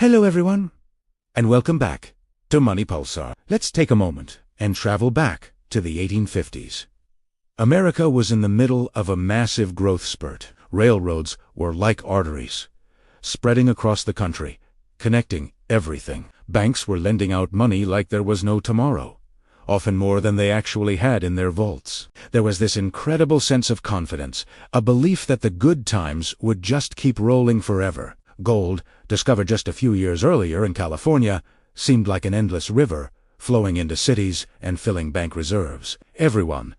Hello everyone, and welcome back to Money Pulsar. Let's take a moment and travel back to the 1850s. America was in the middle of a massive growth spurt. Railroads were like arteries, spreading across the country, connecting everything. Banks were lending out money like there was no tomorrow, often more than they actually had in their vaults. There was this incredible sense of confidence, a belief that the good times would just keep rolling forever. Gold, discovered just a few years earlier in California, seemed like an endless river, flowing into cities and filling bank reserves. Everyone,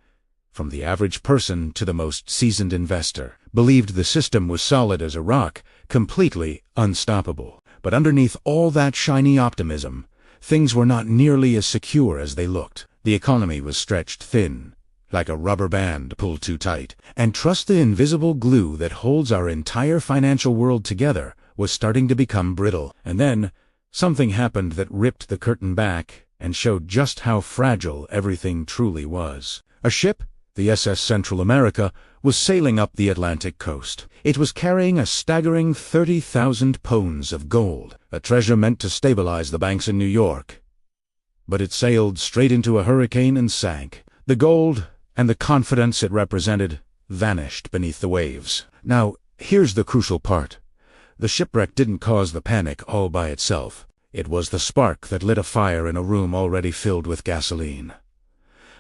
from the average person to the most seasoned investor, believed the system was solid as a rock, completely unstoppable. But underneath all that shiny optimism, things were not nearly as secure as they looked. The economy was stretched thin, like a rubber band pulled too tight. And trust the invisible glue that holds our entire financial world together was starting to become brittle. And then, something happened that ripped the curtain back and showed just how fragile everything truly was. A ship, the SS Central America, was sailing up the Atlantic coast. It was carrying a staggering 30,000 pounds of gold, a treasure meant to stabilize the banks in New York. But it sailed straight into a hurricane and sank. The gold and the confidence it represented vanished beneath the waves. Now, here's the crucial part. The shipwreck didn't cause the panic all by itself. It was the spark that lit a fire in a room already filled with gasoline.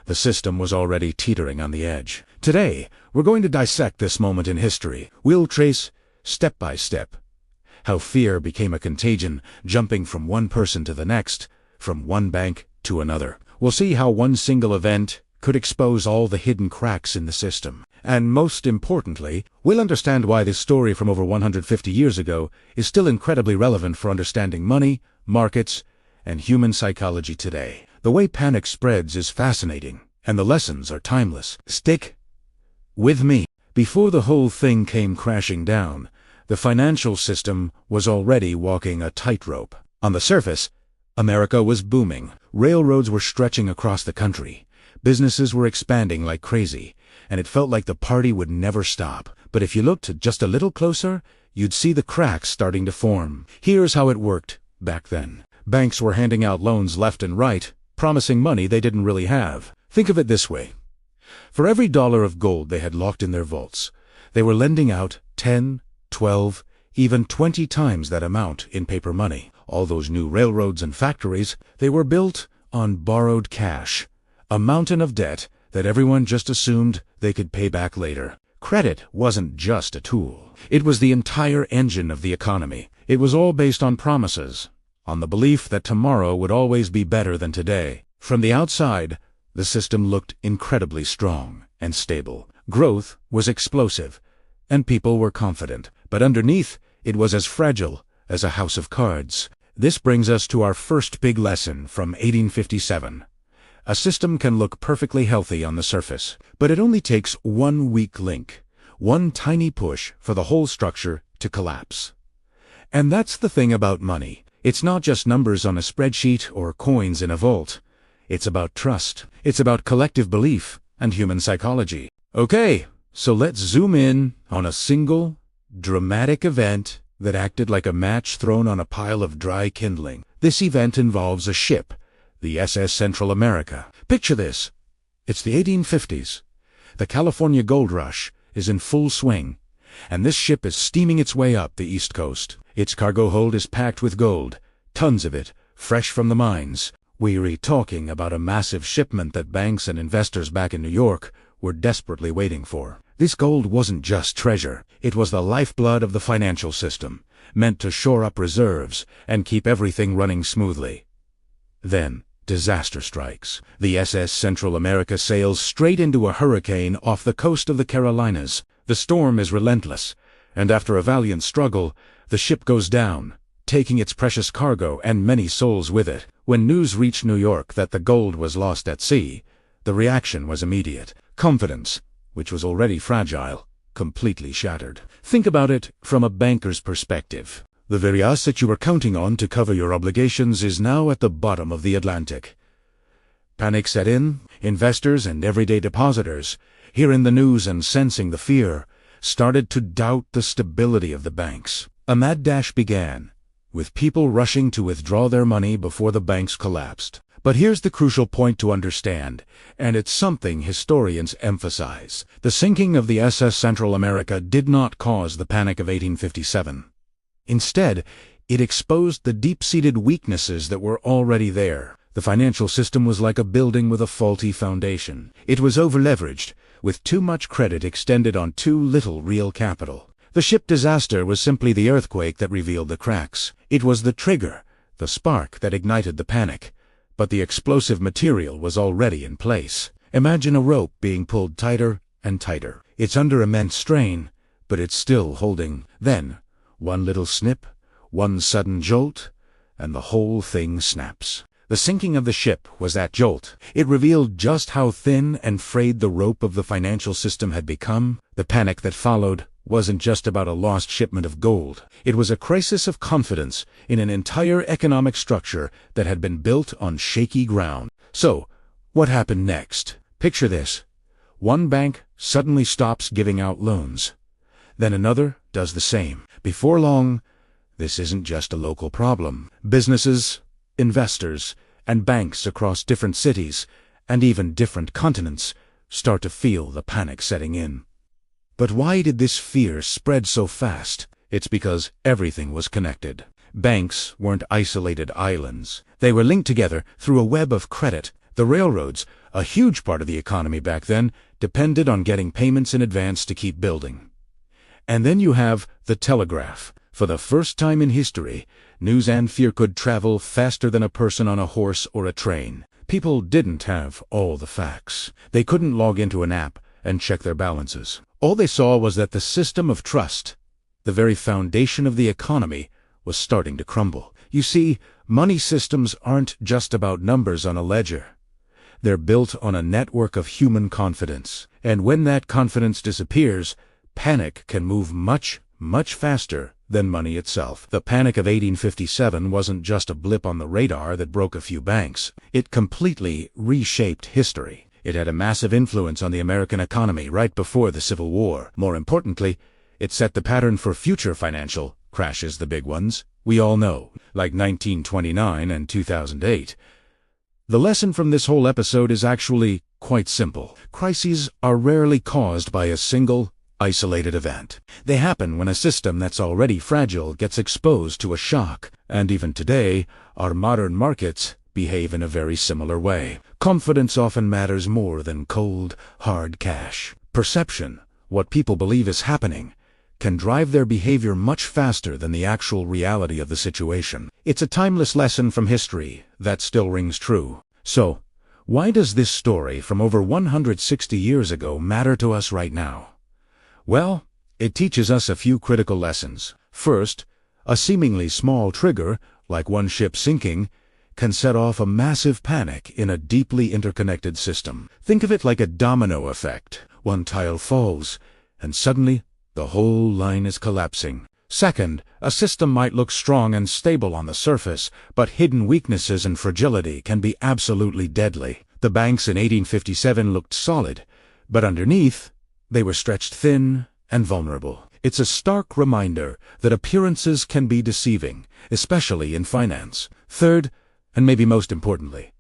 The system was already teetering on the edge. Today, we're going to dissect this moment in history. We'll trace, step by step, how fear became a contagion, jumping from one person to the next, from one bank to another. We'll see how one single event could expose all the hidden cracks in the system. And most importantly, we'll understand why this story from over 150 years ago is still incredibly relevant for understanding money, markets, and human psychology today. The way panic spreads is fascinating, and the lessons are timeless. Stick with me. Before the whole thing came crashing down, the financial system was already walking a tightrope. On the surface, America was booming. Railroads were stretching across the country. Businesses were expanding like crazy, and it felt like the party would never stop. But if you looked just a little closer, you'd see the cracks starting to form. Here's how it worked back then. Banks were handing out loans left and right, promising money they didn't really have. Think of it this way. For every dollar of gold they had locked in their vaults, they were lending out 10, 12, even 20 times that amount in paper money. All those new railroads and factories, they were built on borrowed cash, a mountain of debt that everyone just assumed they could pay back later. Credit wasn't just a tool. It was the entire engine of the economy. It was all based on promises, on the belief that tomorrow would always be better than today. From the outside, the system looked incredibly strong and stable. Growth was explosive, and people were confident. But underneath, it was as fragile as a house of cards. This brings us to our first big lesson from 1857. A system can look perfectly healthy on the surface, but it only takes one weak link, one tiny push for the whole structure to collapse. And that's the thing about money. It's not just numbers on a spreadsheet or coins in a vault. It's about trust. It's about collective belief and human psychology. Okay, so let's zoom in on a single, dramatic event that acted like a match thrown on a pile of dry kindling. This event involves a ship, the SS Central America. Picture this. It's the 1850s. The California gold rush is in full swing, and this ship is steaming its way up the East Coast. Its cargo hold is packed with gold, tons of it, fresh from the mines. We're talking about a massive shipment that banks and investors back in New York were desperately waiting for. This gold wasn't just treasure. It was the lifeblood of the financial system, meant to shore up reserves and keep everything running smoothly. Then, disaster strikes. The SS Central America sails straight into a hurricane off the coast of the Carolinas. The storm is relentless, and after a valiant struggle, the ship goes down, taking its precious cargo and many souls with it. When news reached New York that the gold was lost at sea, the reaction was immediate. Confidence, which was already fragile, completely shattered. Think about it from a banker's perspective. The very asset you were counting on to cover your obligations is now at the bottom of the Atlantic. Panic set in. Investors and everyday depositors, hearing the news and sensing the fear, started to doubt the stability of the banks. A mad dash began, with people rushing to withdraw their money before the banks collapsed. But here's the crucial point to understand, and it's something historians emphasize. The sinking of the SS Central America did not cause the Panic of 1857. Instead, it exposed the deep-seated weaknesses that were already there. The financial system was like a building with a faulty foundation. It was overleveraged, with too much credit extended on too little real capital. The ship disaster was simply the earthquake that revealed the cracks. It was the trigger, the spark that ignited the panic. But the explosive material was already in place. Imagine a rope being pulled tighter and tighter. It's under immense strain, but it's still holding. Then, one little snip, one sudden jolt, and the whole thing snaps. The sinking of the ship was that jolt. It revealed just how thin and frayed the rope of the financial system had become. The panic that followed wasn't just about a lost shipment of gold. It was a crisis of confidence in an entire economic structure that had been built on shaky ground. So, what happened next? Picture this. One bank suddenly stops giving out loans. Then another does the same. Before long, this isn't just a local problem. Businesses, investors, and banks across different cities, and even different continents, start to feel the panic setting in. But why did this fear spread so fast? It's because everything was connected. Banks weren't isolated islands. They were linked together through a web of credit. The railroads, a huge part of the economy back then, depended on getting payments in advance to keep building. And then you have the telegraph. For the first time in history, news and fear could travel faster than a person on a horse or a train. People didn't have all the facts. They couldn't log into an app and check their balances. All they saw was that the system of trust, the very foundation of the economy, was starting to crumble. You see, money systems aren't just about numbers on a ledger. They're built on a network of human confidence. And when that confidence disappears, panic can move much, much faster than money itself. The Panic of 1857 wasn't just a blip on the radar that broke a few banks. It completely reshaped history. It had a massive influence on the American economy right before the Civil War. More importantly, it set the pattern for future financial crashes, the big ones we all know, like 1929 and 2008. The lesson from this whole episode is actually quite simple. Crises are rarely caused by a single, isolated event. They happen when a system that's already fragile gets exposed to a shock. And even today, our modern markets behave in a very similar way. Confidence often matters more than cold, hard cash. Perception, what people believe is happening, can drive their behavior much faster than the actual reality of the situation. It's a timeless lesson from history that still rings true. So, why does this story from over 160 years ago matter to us right now? Well, it teaches us a few critical lessons. First, a seemingly small trigger, like one ship sinking, can set off a massive panic in a deeply interconnected system. Think of it like a domino effect. One tile falls, and suddenly the whole line is collapsing. Second, a system might look strong and stable on the surface, but hidden weaknesses and fragility can be absolutely deadly. The banks in 1857 looked solid, but underneath, they were stretched thin and vulnerable. It's a stark reminder that appearances can be deceiving, especially in finance. Third, and maybe most importantly,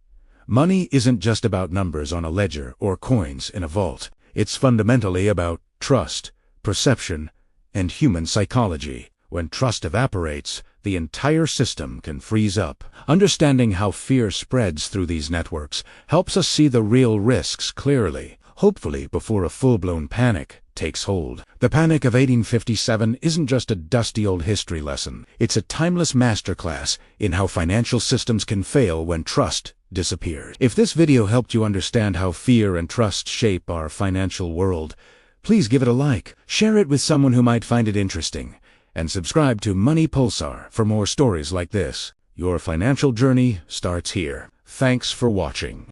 money isn't just about numbers on a ledger or coins in a vault. It's fundamentally about trust, perception, and human psychology. When trust evaporates, the entire system can freeze up. Understanding how fear spreads through these networks helps us see the real risks clearly, hopefully before a full-blown panic takes hold. The Panic of 1857 isn't just a dusty old history lesson. It's a timeless masterclass in how financial systems can fail when trust disappears. If this video helped you understand how fear and trust shape our financial world, please give it a like, share it with someone who might find it interesting, and subscribe to Money Pulsar for more stories like this. Your financial journey starts here. Thanks for watching.